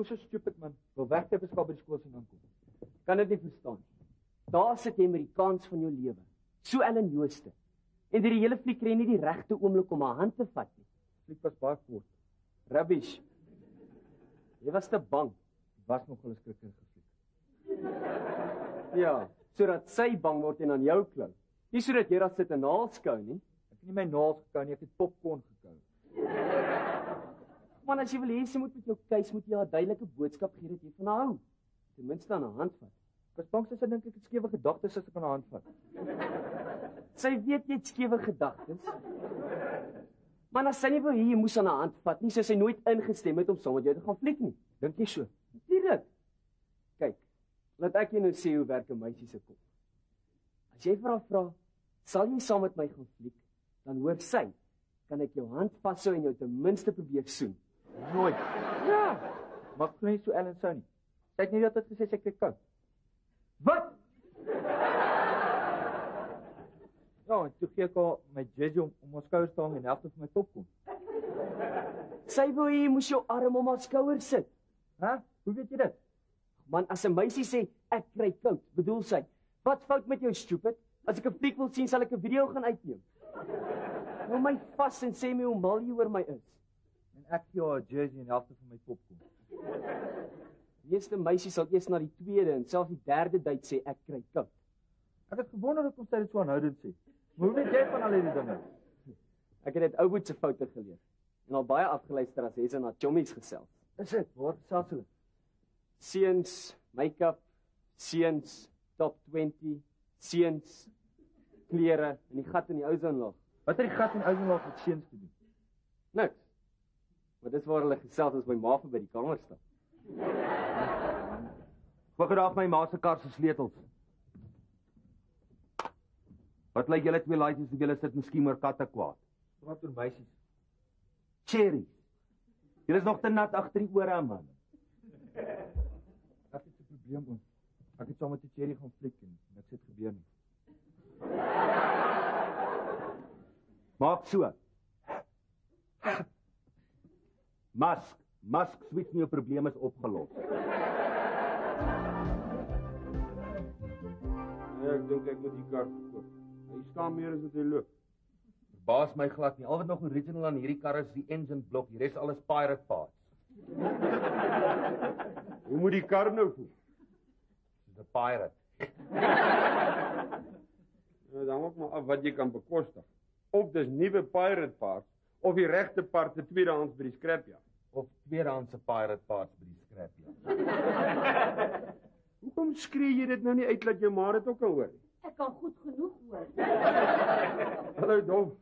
voel so stupid man, wil wegtrip as ek al by die skool sien aankom. Kan dit nie verstaan. Daar sit jy met die kans van jou lewe. So Ellen Jooste. En die hele fliek kry nie die regte oomblik om haar hand te vat nie. Fliek was baie kort. Rubbish. Jy was te bang. Was nogal 'n skrikkerige fliek. Ja, sodat sy bang word en aan jou klou. Nie sodat jy daar sit en naals kou nie. Ek het nie my naels gekou nie, ek het popcorn gekou. Man, as jy wil hê sy moet met jou keus, moet jy haar duidelike boodskap gee dat jy van haar hou. Ten minste aan haar hand vat. Ek was bang sy dink ek het skewe gedagtes as ek aan haar hand vat. Sy weet jy het skewe gedagtes. Man, as sy nie wil hê jy moes aan haar hand vat nie, sou sy nooit ingestem het om saam met jou te gaan fliek nie. Dink jy so? Natuurlik. Kyk, laat ek jou nou sê hoe werk 'n meisie se kop. As jy vir haar vra, sal jy saam met my gaan fliek, dan hoor sy, kan ek jou hand vashou en jou ten minste probeer soen. Nooit. Ja, maar ek glo nie so Ellen sou nie. Sy het nie altyd gesê sy kry koud. Wat? Ja, en toe gee ek haar my jersey om haar skouers te hang en helfte van my popcorn. Sy wil hê jy moes jou arm om haar skouer sit. Hæ? Hoe weet jy dit? Man, as 'n meisie sê, ek kry koud, bedoel sy, wat fout met jou, stupid? As ek 'n fliek wil sien, sal ek 'n video gaan uitneem. Hou my vas en sê my hoe mal jy oor my is. En ek gee haar 'n jersey en helfte van my popcorn. Die eerste meisie sal eers na die tweede en selfs die derde date sê, ek kry koud. Ek het gewonder hoekom sy dit so aanhoudend sê. Maar hoe weet jy van al hierdie dinge? Ek het dit ou boet se foute geleer. En al baie afgeluister as hy se na chommies gesels. Is dit? Waar gesels hulle? Seuns, make-up, seuns, top 20, seuns, klere en die gat in die ozonlaag. Wat het die gat in ozonlaag met seuns te doen? Niks. Maar dis waar hulle gesels as my ma vir by die kamer stap. Goeiedag my ma se kar se sleutels. Wat lyk julle twee laaitjies of julle sit miskien oor katte kwaad? Wat oor meisies? Cherry. Julle is nog te nat agter die ore man. Ek het 'n probleem oom. Ek het saam met die Cherry gaan fliek en niks het gebeur nie. Maak so. Mask switch nie jou probleem is opgelos. Ja, ek dink ek moet die kar verkoop. Hy staan meer as wat hy loop. Baas my glad nie. Al wat nog original aan hierdie kar is die engine blok. Die res alles pirate parts. Hoe moet die kar nou voel? Dis 'n pirate. Nou, dan ook maar af wat jy kan bekostig. Of dis nuwe pirate parts of die regte parte tweedehands by die scrapyard. Of tweedehandse pirate parts by die scrapyard. Hoekom skree jy dit nou nie uit dat jou ma dit ook kan hoor nie? Ek kan goed genoeg hoor. Hallo Dom.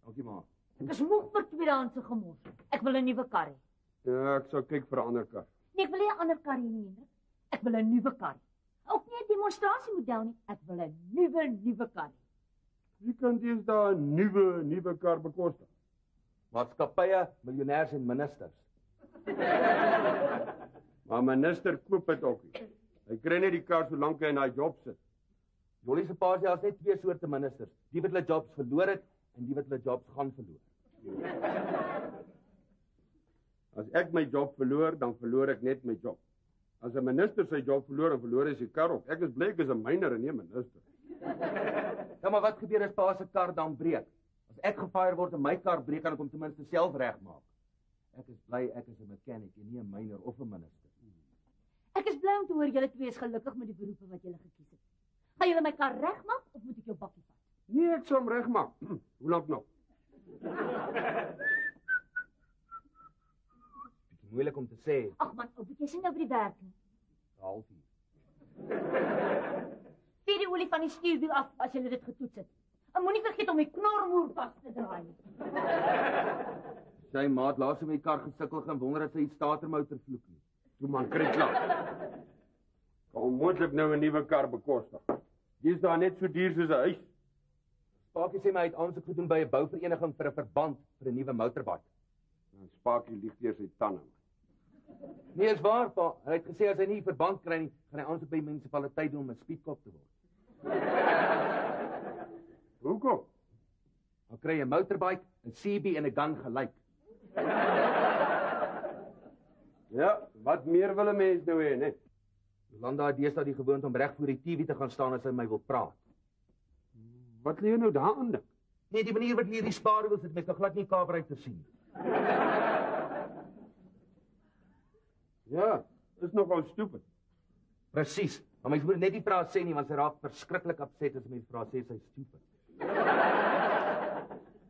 Dankie ma. Ek is moeg vir tweedehandse gemors. Ek wil 'n nuwe kar hê. Ja, ek sal kyk vir 'n ander kar. Nee, ek wil nie 'n ander kar hê nie, Hendrik. Ek wil 'n nuwe kar. Ook nie 'n demonstrasiemodel nie. Ek wil 'n nuwe kar hê. Wie kan deesdae 'n nuwe kar bekostig? Maatskappye, miljonêers en ministers. Maar minister koop dit ook nie. Hy kry net die kar solank hy in daai job sit. Jollie se paar jaar is net twee soorte ministers. Die wat hulle jobs verloor het en die wat hulle jobs gaan verloor. As ek my job verloor, dan verloor ek net my job. As 'n minister sy job verloor, dan verloor hy sy kar ook. Ek is bly ek is 'n myner en nie 'n minister. Ja, maar wat gebeur as pa se kar dan breek? As ek gefire word en my kar breek, kan ek hom ten minste self regmaak. Ek is bly ek is 'n mechanic en nie 'n myner of 'n minister. Ek is bly om te hoor julle twee is gelukkig met die beroepe wat julle gekies het. Gaan julle my kar regmaak of moet ek jou bakkie vat? Nee, ek sal hom regmaak. Hoe lank nog? Bietjie moeilik om te sê. Ag man, ou, jy sien nou by die werk nie. 'n Halfuur. Vee die olie van die stuurwiel af as julle dit getoets het. En moenie vergeet om die knormoer vas te draai nie. Sy maat laas met my kar gesukkel en wonder as hy die startermotor vloek nie. Toe man, kry klaar. Kan onmoontlik nou 'n nuwe kar bekostig. Dis daar net so duur soos 'n huis. Spaakie sê my hy het aansoek gedoen by 'n bouvereniging vir 'n verband vir 'n nuwe motorbike. Dan Spaakie lieg deur sy tande. Nee, is waar, pa. Hy het gesê as hy nie verband kry nie, gaan hy aansoek by die munisipaliteit doen om 'n speedkop te word. Hoekom? Dan kry jy 'n motorbike, 'n CB en 'n gun gelyk. Ja, wat meer wil 'n mens nou hê, né? Jolanda het deesdae die gewoonte om reg voor die TV te gaan staan as sy my wil praat. Wat lê jy nou daaraan dink? Nee, die manier wat hier die spaarwiel sit, mens kan glad nie Kaapryk te sien. Ja, is nogal stupid. Presies. Maar mens moet net nie vra sê nie, want sy raak verskriklik upset as mens vra sê sy is stupid.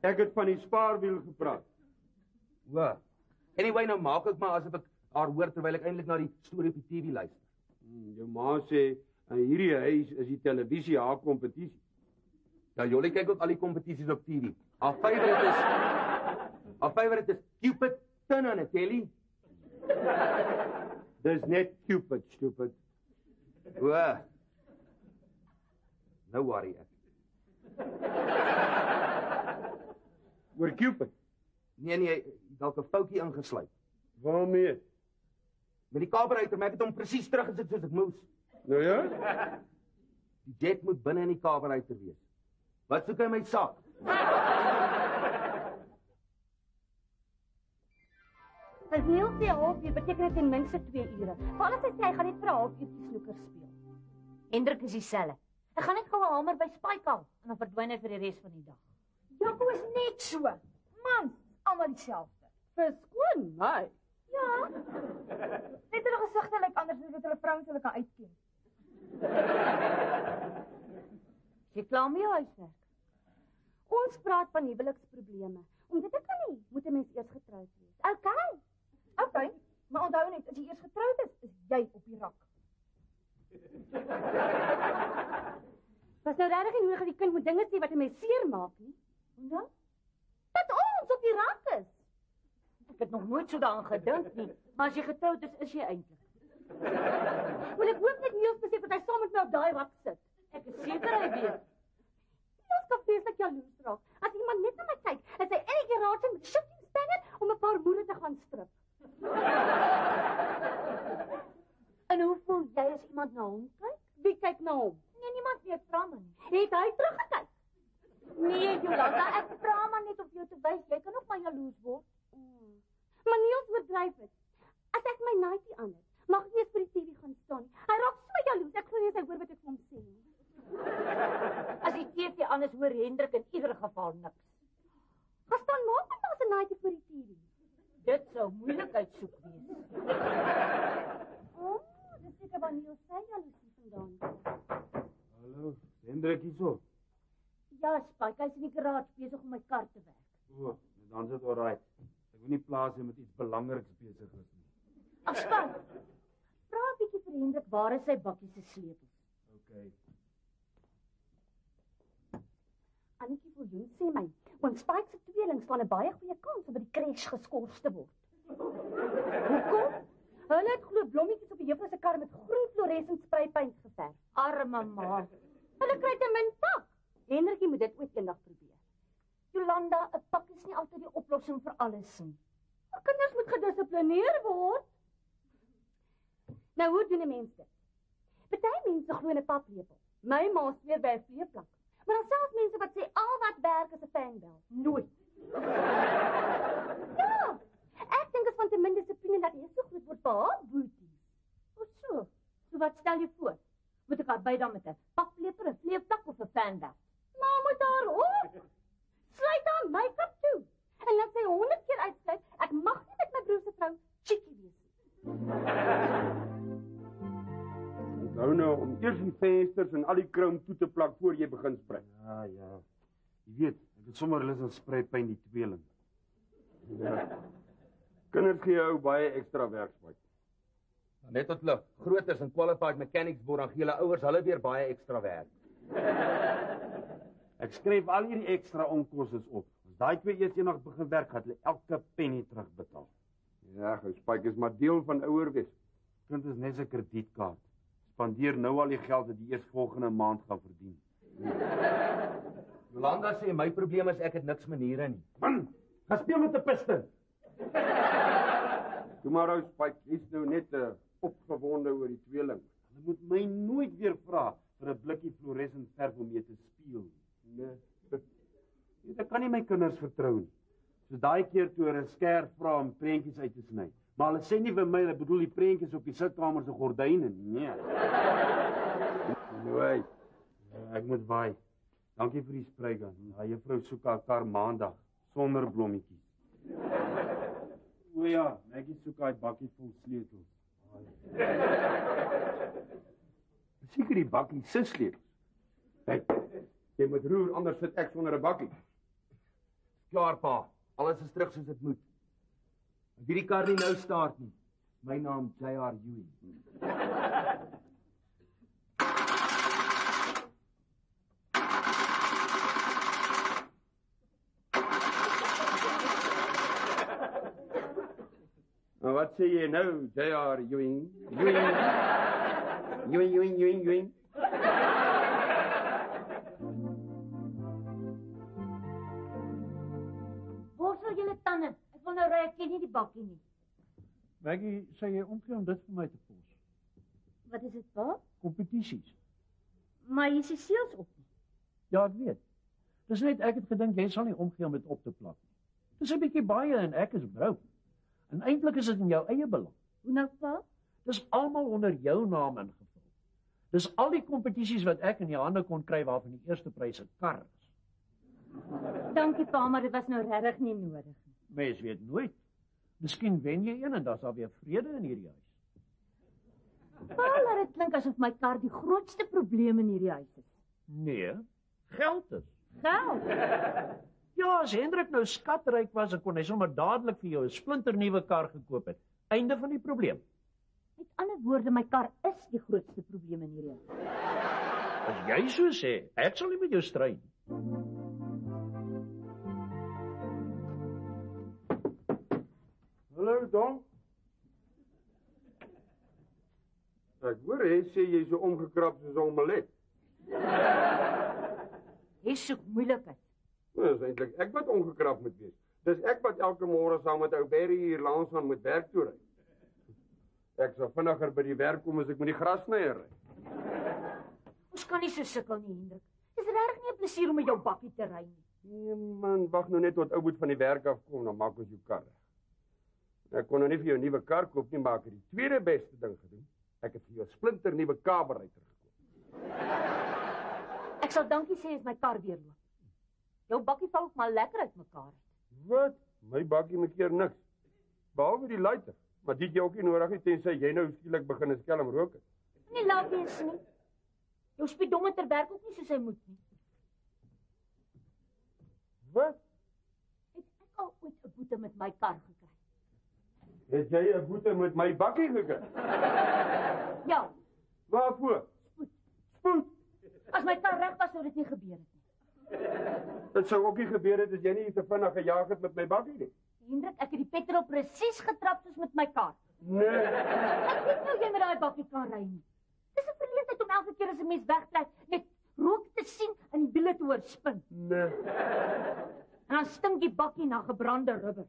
Ek het van die spaarwiel gepraat. O. Anyway, nou maak ek maar asof ek haar hoor terwyl ek eintlik na die storie op die TV luister. Jou ma sê in hierdie huis is die televisie haar kompetisie. Ja, Jolly kyk ook al die kompetisies op TV. Haar favourite is Cupid Tin on a Telly. Dis net Cupid, stupid. O. Nou worry ek. Oor Cupid. Nee, dalk 'n foutjie ingesluit. Waarmee? Met die kaberuiter, maar ek het hom presies teruggesit soos ek moes. Nou ja? Die jet moet binne in die kaberuiter wees. Wat soek hy my sak? As Neil sê 'n halfuur, beteken dit ten minste 2 ure. Veral as hy sê hy gaan net vir 'n halfuurtjie snoeker speel. Hendrik is dieselfde. Ek gaan net gou 'n hamer by Spike haal en dan verdwyn hy vir die res van die dag. Jaco is net so. Man, almal dieselfde. Verskoon my. Ja. Net hulle gesigte lyk anders as wat hulle vrouens hulle kan uitken. Jy klaar met jou huiswerk. Ons praat van huweliksprobleme. Om dit te kan nie, moet 'n mens eers getroud wees. Okay, maar onthou net, as jy eers getroud is jy op die rak. Was nou regtig nie nodig dat die kind moet dinge sê wat 'n mens seermaak nie? Onthou? Dat ons op die rak is. Ek het nog nooit so daaraan gedink nie, maar as jy getroud is jy eintlik. Wil ek hoop net Niels besef dat hy saam met my op daai rak sit. Ek is seker hy weet. Niels kan feeslik jaloers raak. As iemand net na my kyk, is hy enige keer raak met shooting spanner om 'n paar moere te gaan strip. En hoe voel jy as iemand na hom kyk? Wie kyk na hom? Nee, niemand nie, ek vra maar nie. Het hy teruggekyk? Nee, Jolanda, ek vra maar net om jou te wys, jy kan nog maar jaloers word. Maar Niels oordryf dit. As ek my nightie aan het, mag ek eers vir die TV gaan staan. Hy raak so jaloers, ek glo nie hy hoor wat ek vir hom sê nie. As die TV aan is, hoor Hendrik in ieder geval niks. Gaan staan maak net maar 'n nightie vir die TV. Dit sou moeilikheid soek wees. Dis seker waar Niels sy jaloesie vandaan kom. Hallo, Hendrik hierso. Ja, Spike, hy is in die garage besig om my kar te werk. O, dan is dit alright. Ek wil nie plaas hê met iets belangriks besig is nie. Ag, Spike, vra 'n bietjie vir Hendrik waar is sy bakkie se sleutels. Okay. Annetjie Viljoen sê my, oom Spike se tweeling staan 'n baie goeie kans om by die crash geskort te word. Hoekom? Hulle het glo blommetjies op die juffrou se kar met groen fluoresent spraypaint geverf. Arme ma. Hulle kry te min pak. Hendrikie moet dit ooit eendag probeer. Jolanda, 'n pak is nie altyd die oplossing vir alles nie. Maar kinders moet gedissiplineer word. Nou, hoe doen 'n mens dit? Party mense glo in 'n paplepel. My ma sweer by 'n vleeplak. Maar dan selfs mense wat sê al wat werk is 'n fanbel. Nooit. Ja, ek dink is van te min dissipline dat jy so goed word vir haar boeties. O so, so wat stel jy voor? Moet ek haar by dan met 'n paplepel, 'n vleeplak of 'n fanbel? Ma moet haar op. Sluit haar make-up toe. En laat sy 100 keer uitsluit, ek mag nie met my broer se vrou cheeky wees nie. Onthou nou om eers die vensters en al die krom toe te plak voor jy begin sprei. Ja. Jy weet, ek het sommer lus aan spraypyn die tweeling. Ja. Kinders gee jou baie ekstra werkspuit. Net tot hulle groters en qualified mechanics word, dan gee hulle ouers hulle weer baie ekstra werk. Ek skryf al hierdie ekstra onkoste op. As daai twee eers eendag begin werk, gaan hulle elke penny terugbetaal. Ja, jou Spike is maar deel van ouer wees. Kind is net 'n kredietkaart. Spandeer nou al die geld wat jy eers volgende maand gaan verdien. Jolanda sê my probleem is ek het niks maniere nie. Man, gaan speel met 'n piston. Toe maar ou Spike, jy's nou net opgewonde oor die tweeling. Hulle moet my nooit weer vra vir 'n blikkie fluoresent verf om mee te speel. Nee. Ek kan nie my kinders vertrou nie. So daai keer toe hulle skerp vra om prentjies uit te sny, Maar hulle sê nie vir my, hulle bedoel die prentjies op die sitkamer se gordyne nie. Nee. Nooit. Ek moet waai. Dankie vir die spruitjie. Ja, juffrou soek haar kar maandag sonder blommetjies. O ja, Maggie soek haar bakkie vol sleutels. Seker die bakkie se sleutels. Hey, jy moet roer, anders sit ek sonder 'n bakkie. Klaar pa, alles is terug soos dit moet. As hierdie kar nie nou start nie. My naam J.R. Ewing. Nou wat sê jy nou, J.R. Ewing? Ewing. Borsel julle tande. Ek wil nou ry, ek ken nie die bakkie nie. Maggie, sê jy omgee om dit vir my te pos? Wat is dit, pa? Kompetisies. Maar jy is die seels op nie. Ja, ek weet. Dis net ek het gedink jy sal nie omgee om dit op te plak nie. Dis 'n bietjie baie en ek is brou. En eintlik is dit in jou eie belang. Hoe nou, pa? Dis almal onder jou naam ingevul. Dis al die kompetisies wat ek in die hande kon kry waarvan die eerste prys 'n kar is. Dankie, pa, maar dit was nou regtig nie nodig nie. Mens weet nooit. Miskien wen jy een en dan is daar weer vrede in hierdie huis. Pa, laat dit klink asof my kar die grootste probleem in hierdie huis is. Nee, geld is. Geld? Ja, as Hendrik nou skatryk was, dan kon hy sommer dadelik vir jou 'n splinternuwe kar gekoop het. Einde van die probleem. Met ander woorde, my kar is die grootste probleem in hierdie huis. As jy so sê, ek sal nie met jou stry nie. Hallo, Don. Ek hoor hy sê jy so omgekrap soos 'n omelet. Jy soek moeilikheid. Nou, dis eintlik ek wat ongekrap moet wees. Dis ek wat elke môre saam met ou Berry hier langs gaan met werk toe ry. Ek sal vinniger by die werk kom as ek met die grasnyer ry. Ons kan nie so sukkel nie, Hendrik. Dis regtig nie 'n plesier om met jou bakkie te ry nie. Nee man, wag nou net tot ou boet van die werk afkom, dan maak ons jou kar reg. Ek kon nou nie vir jou 'n nuwe kar koop nie, maar ek het die tweede beste ding gedoen. Ek het vir jou 'n splinternuwe kaberyter gekoop. Ek sal dankie sê as my kar weer loop. Jou bakkie val ook maar lekker uit mekaar uit. Wat? My bakkie maak keer niks. Behalwe die lighter. Maar dit jy ook nie nodig het tensy jy nou skielik begin 'n skelm rook het. Nie laat wees nie. Jou speedometer werk ook nie soos hy moet nie. Wat? Het ek al ooit 'n boete met my kar gekry? Het jy 'n boete met my bakkie gekry? Ja, Waarvoor? Spoed. as my kar reg was sou dit nie gebeur het nie. Dit sou ook nie gebeur het as jy nie te vinnig gejaag het met my bakkie nie. Hendrik, ek het die petrol presies getrap soos met my kar. Nee. Ek weet nou jy met daai bakkie kan ry nie. Dis 'n verleentheid om elke keer as 'n mens wegtrek, net rook te sien en die wiele te hoor spin. Nee. En dan stink die bakkie na gebrande rubber.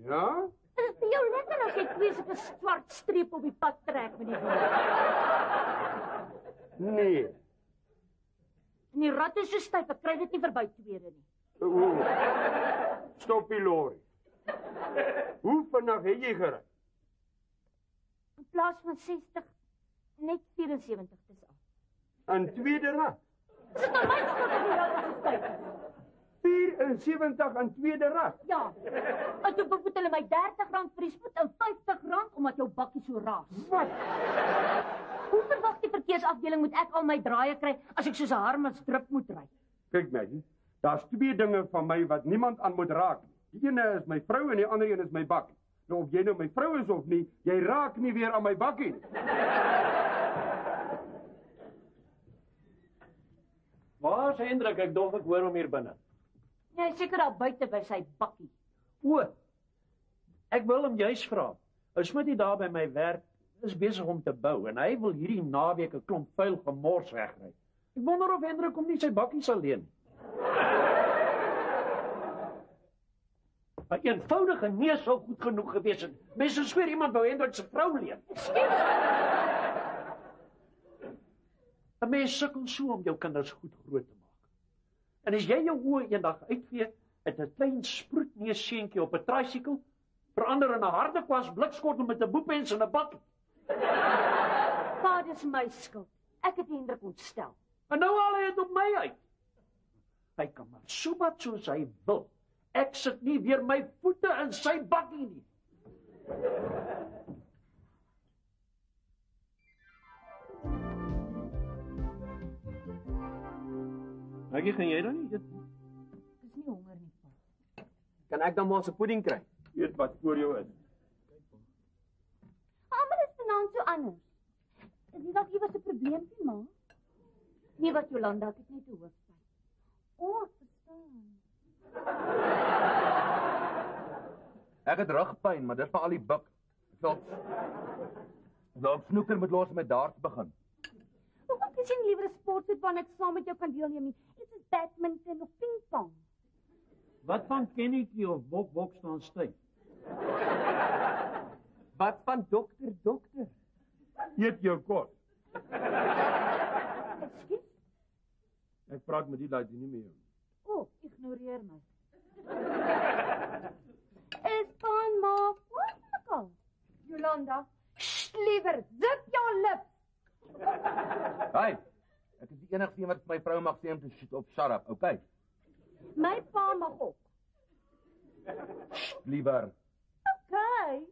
Ja? Dit is vir jou lekker as jy twee sulke swart streep op die pad trek met die wiel. Nee. En die rat is so styf, ek kry dit nie verby tweede nie. Stop die lorry. Hoe vinnig het jy gery? In plaas van 60, net 74 dis al. In tweede rad. Is dit nou my skuld dat die rat so styf is? 74 in tweede rad. Ja. En toe beboet hulle my R30 vir die spoed en R50 omdat jou bakkie so raas. Wat? Hoe verwag die verkeersafdeling moet ek al my draaie kry as ek soos 'n harmansdrup moet ry? Kyk Maggie, daar's twee dinge van my wat niemand aan moet raak nie. Die ene is my vrou en die ander een is my bakkie. Nou of jy nou my vrou is of nie, jy raak nie weer aan my bakkie nie. Waar is Hendrik? Ek dog ek hoor hom hier binne. Jy is seker daar buite by sy bakkie. O. Ek wil hom juis vra. Ou Smitty daar by my werk is besig om te bou en hy wil hierdie naweek 'n klomp vuil gemors wegry. Ek wonder of Hendrik hom nie sy bakkie sal leen nie. 'n Eenvoudige nee sou goed genoeg gewees het. Mense sweer iemand wou Hendrik se vrou leen. 'n Mens sukkel so om jou kinders goed groot te maak. En as jy jou oë eendag uitvee uit 'n klein sproetneus seentjie op 'n tricycle, verander in 'n harde kwas blikskottel met 'n boepens en 'n bakkie. Pa, dis my skuld. Ek het Hendrik ontstel. En nou haal hy dit op my uit. Hy kan maar so wat soos hy wil. Ek sit nie weer my voete in sy bakkie nie. Maggie, gaan jy dan nie dit? Ek is nie honger nie, pa. Kan ek dan maar 'n pudding kry? Weet wat voor jou is. Maar dit is vanaand so anders. Is nie dalk iewers 'n probleempie, ma? Nee, wat Jolanda, ek het net 'n hoofpyn. O, ek verstaan. Ek het rugpyn, maar dis vir al die buk. Ek sal op snoeker moet los met darts begin. Hoekom kies jy nie liewer 'n sportsoort waarna ek saam met jou kan deelneem nie? Iets soos badminton of pingpong. Wat van Kennedy of Bok staan styf? Wat van dokter? Eet jou kos. Ekskuus? Ek praat met die laat nie meer. O, ignoreer my. Is van ma kwaad? Jolanda, liewer, zip jou lip. Hey, ek is die enigste een wat my vrou mag sê om te shut up, okay? My pa mag ook. Liewer. Okay.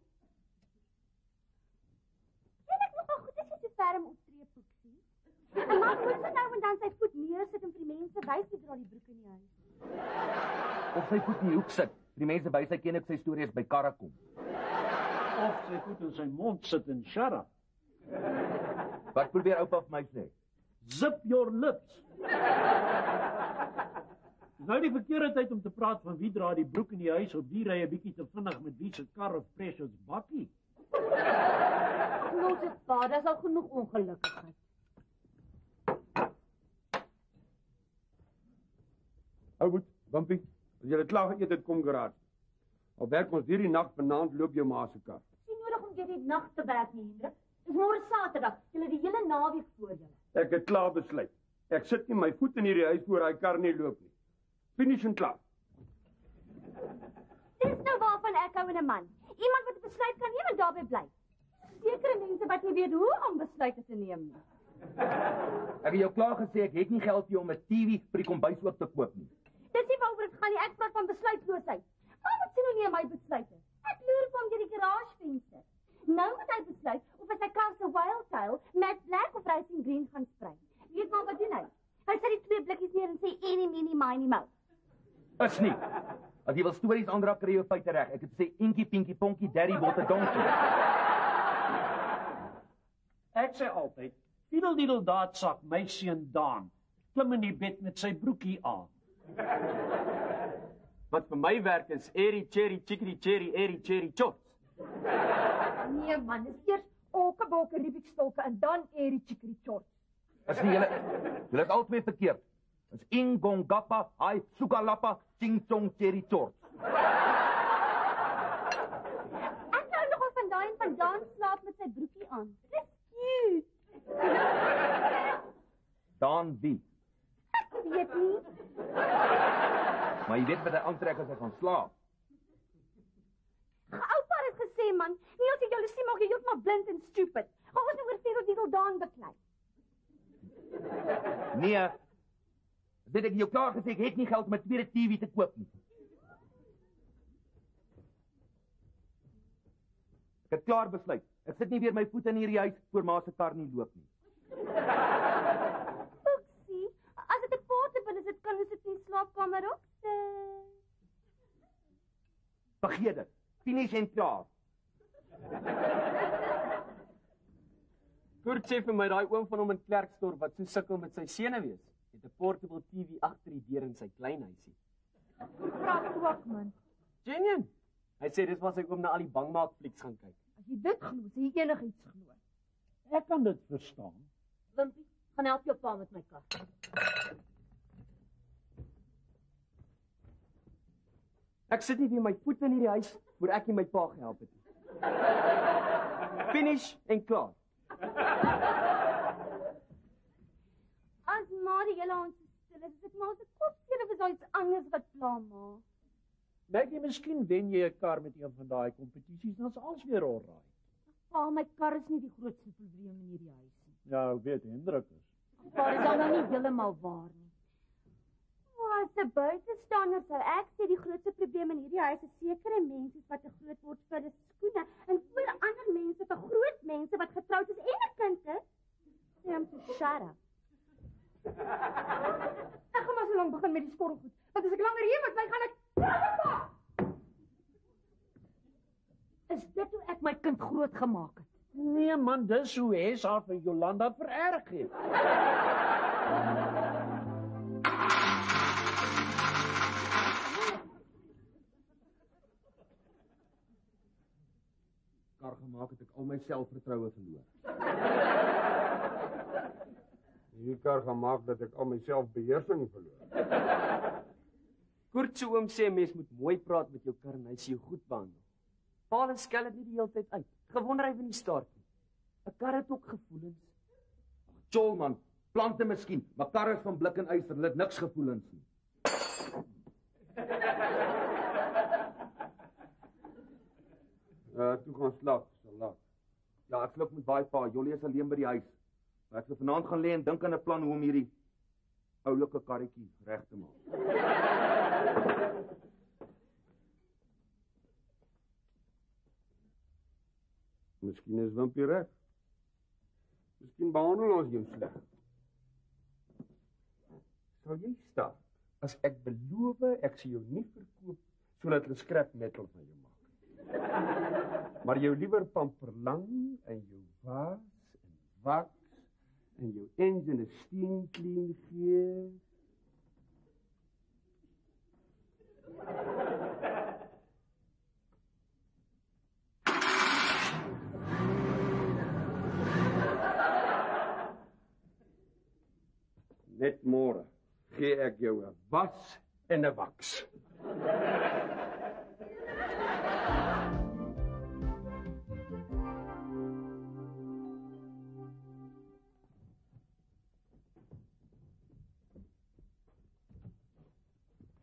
Ken ek nogal goed as jy so ferm optree, Poeksie? En maar moet sy nou en dan sy voet neersit en vir die mense wys hoe dra die broek in die huis. Of sy voet in die hoek sit. Die mense wys hy ken ek sy stories by karre kom. Of sy voet in sy mond sit en shut up. Wat probeer oupa vir my sê? Zip your lips. Nou die verkeerde tyd om te praat van wie dra die broek in die huis of wie ry 'n bietjie te vinnig met wie se kar of Precious bakkie. Nou dit pa, dis al genoeg ongelukkigheid. Ou goed, Wimpie, as jy dit klaar geëet het, kom garage. Al werk ons hierdie nag, vanaand loop jou ma se kar. Dis nie nodig om deur die nag te werk nie, Hendrik. Dis môre Saterdag. Jy het die hele naweek voor julle. Ek het klaar besluit. Ek sit nie my voet in hierdie huis voor daai kar nie loop nie. Finish en klaar. Dis nou waarvan ek hou in 'n man. Iemand wat 'n besluit kan neem en daarbey bly. Sekere mense wat nie weet hoe om besluite te neem nie. Ek het jou klaar gesê ek het nie geld vir om 'n TV vir die kombuis oop te koop nie. Dis nie waaroor dit gaan nie. Ek praat van besluitloosheid. Maar moet sien hoe nie my besluite. Ek loer van deur die garagevenster. Nou moet hy besluit of hy sy kar se Wildtail met black of racing green gaan sprei. Weet maar wat doen hy? Hy sit die twee blikkies neer en sê enie menie miny mouse. Is nie. As jy wil stories aanraak, kry jy jou feite reg. Ek het sê Inky Pinky Ponky Daddy bought a donkey. Ek sê altyd, fiddle daad sak my seun Daan. Klim in die bed met sy broekie aan. Wat vir my werk is Eri Cherry Chickadee Cherry Eri Cherry Chots. Nee man, dis eers okkebokke Rubikstolke en dan Eri Chickadee Chots. Is nie julle is albei verkeerd. Is Ingongappa, Hai Sukalappa, Ching Chong Cherry Chort. Ek hou nogal van daai en van Daan slaap met sy broekie aan. Dis cute. Daan wie? Ek weet nie. Maar jy weet wat hy aantrek as hy gaan slaap. Oupa het gesê man, nie as jy jaloesie maak jy heeltemal blind en stupid. Gaan ons nou oor fiddle Daan beklei. Nee. Dit ek jou klaar gesê ek het nie geld om 'n tweede TV te koop nie. Ek het klaar besluit. Ek sit nie weer my voete in hierdie huis voor ma se kar nie loop nie. Oeksie, as dit 'n portable is, dit kan ons dit in die slaapkamer ook sit. Vergeet dit. Finish en klaar. Kurt sê vir my daai oom van hom in Klerksdorp wat so sukkel met sy senuwees, het 'n portable TV agter die deur in sy klein huisie. Praat ook man. Genien. Hy sê dis waar sy oom na al die bangmaak flieks gaan kyk. As jy dit glo, sê jy enigiets glo. Ek kan dit verstaan. Wimpie, gaan help jou pa met my kar. Ek sit nie weer my voet in hierdie huis voor ek nie my pa gehelp het nie. Finish en klaar. As ma die hele aand so stil is, dit maar se kop seer of is daar iets anders wat pla ma? Maggie, miskien wen jy 'n kar met een van daai kompetisies, dan is alles weer alraai. Pa, my kar is nie die grootste probleem in hierdie huis nie. Ja, ek weet Hendrik is. Pa, dis al nou nie heeltemal waar nie. As 'n buitestander sou ek sê die grootste probleem in hierdie huis is sekere mense wat te groot word vir hulle skoene en vir ander mense, vir groot mense wat getroud is en 'n kind het. Sê hom te shut up. Ek gaan maar so lank begin met die skorrelgoed. Want as ek langer hier moet bly, gaan ek pa. Is dit hoe ek my kind groot gemaak het? Nee man, dis hoe Hes haar vir Jolanda vererg het. Kar gemaak het ek al my selfvertroue verloor. Hierdie kar gaan maak dat ek al my selfbeheersing verloor. Kurt se oom sê mens moet mooi praat met jou kar en hy sê jou goed behandel. Paul skel dit nie die hele tyd uit. Gewoon ry van die start. 'n Kar het ook gevoelens. Chol man, plante miskien, maar karre is van blik en yster, hulle het niks gevoelens nie. Toe gaan slaap, so laat. Ja, ek sluk met baie pa, Jollie is alleen by die huis. Maar ek sal vanaand gaan lê en dink aan 'n plan hoe om hierdie oulike karretjie reg te maak. Miskien is Wimpie reg. Miskien behandel ons jou sleg. Sal jy staan as ek beloof ek sal jou nie verkoop sodat hulle scrap metal van jou maak. Maar jou liewer pamperlang en jou was en wax en jou engine 'n steam clean gee. Net môre gee ek jou 'n was en 'n wax.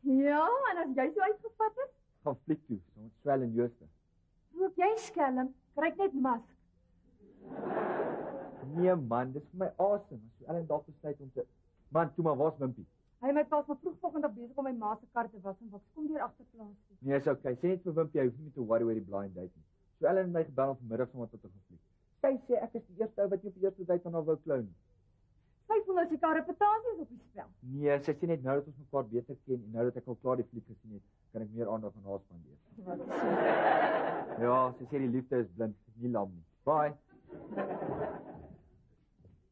Ja, en as jy so uitgevat het, Gaan fliek toe, so met swel en Jooste. rook jy skelm, kry net mask. Nee man, dis vir my awesome. So Ellen dalk besluit om te... Man, toe maar, waar's Wimpie? Hy my pas maar vroegoggend besig om my ma se kar te was en wat kom deur agterplaas toe. Nee, is okay. Sê net vir Wimpie, hy hoef nie te worry oor die blind date nie. So Ellen het my gebel om vanmiddag sommer tot te gaan vlieg. Sy sê ek is die eerste ou wat nie op die eerste date aan haar wou klou nie. Sy voel as sy kar reputasie is op die spel. Nee, sy sê net nou dat ons mekaar beter ken en nou dat ek al klaar die fliek gesien het, kan ek meer aandag aan haar spandeer. Wat Ja, sy sê die liefde is blind, nie lam nie. Bye.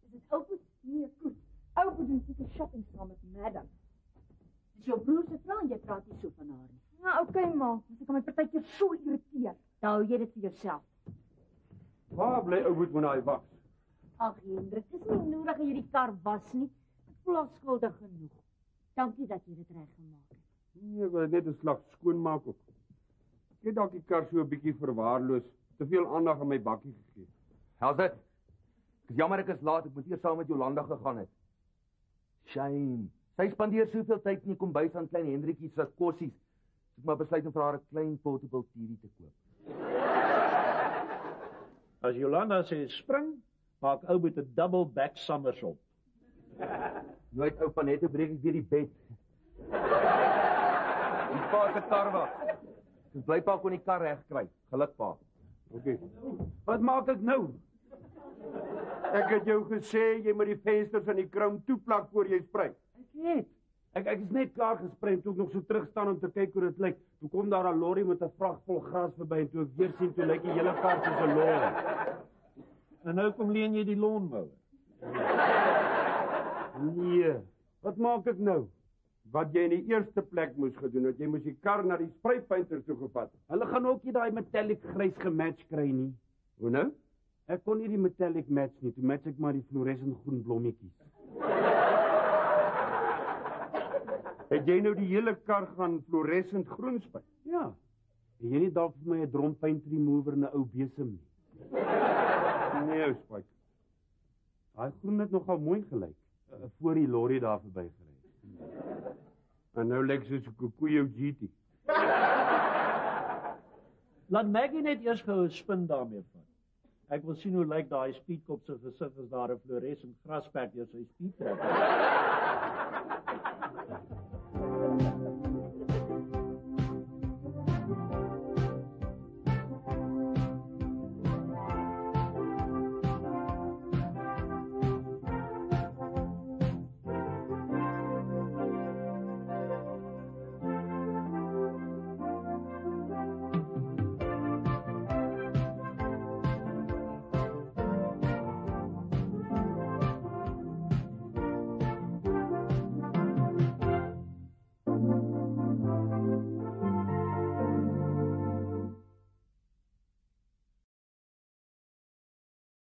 is dit ou goed? Nee, goed. Ou goed doen seker shopping saam met madam. Dis jou broer se vrou en jy praat nie so van haar nie. Nou, okay ma, as ek my partykeer so irriteer. Nou hou jy dit vir jouself. Waar bly ou boet met daai wax? Ag Hendrik, dis nie nodig dat jy die kar was nie. Ek voel al skuldig genoeg. Dankie dat jy dit reggemaak het. Nee, ek wil dit net 'n slag skoonmaak ook. Ek het dalk die kar so 'n bietjie verwaarloos, te veel aandag aan my bakkie gegee. How's dit? Ek is jammer ek is laat, ek moes eers saam met Jolanda gegaan het. Shame. Sy spandeer soveel tyd in die kombuis aan klein Hendrietjie se kossies. Ek het maar besluit om vir haar 'n klein portable TV te koop. As Jolanda sê spring, maak ou met 'n double back somersault. Nooit oupa net breek ek weer die bed. Die pa se kar was. Dis bly pa kon die kar reg kry. Geluk pa. Okay. Wat maak ek nou? Ek het jou gesê jy moet die vensters aan die krom toeplak voor jy spring. Ek is net klaar gespring toe ek nog so terug staan om te kyk hoe dit lyk. Toe kom daar 'n lorry met 'n vrag vol gras verby en toe ek weer sien toe lyk die hele kar soos 'n lorry. En nou kom leen jy die lawnmower. Nee, wat maak ek nou? Wat jy in die eerste plek moes gedoen het, jy moes die kar na die spraypainter toe gevat het. Hulle gaan ook nie daai metallic grys gematch kry nie. Hoe nou? Ek kon nie die metallic match nie, toe match ek maar die fluorescent groen blommetjies. Het jy nou die hele kar gaan fluorescent groen spy? Ja. En jy nie dalk vir my 'n drom paint remover en 'n ou besem nie. Nee, ou Spike. Daai groen het nogal mooi gelyk voor die lorry daar verby gery. En nou lyk soos 'n koekoe GT. Laat Maggie net eers gou 'n spin daarmee vat. Ek wil sien hoe lyk daai speedkop se gesig as daar 'n fluoresent graspek deur sy speed trek.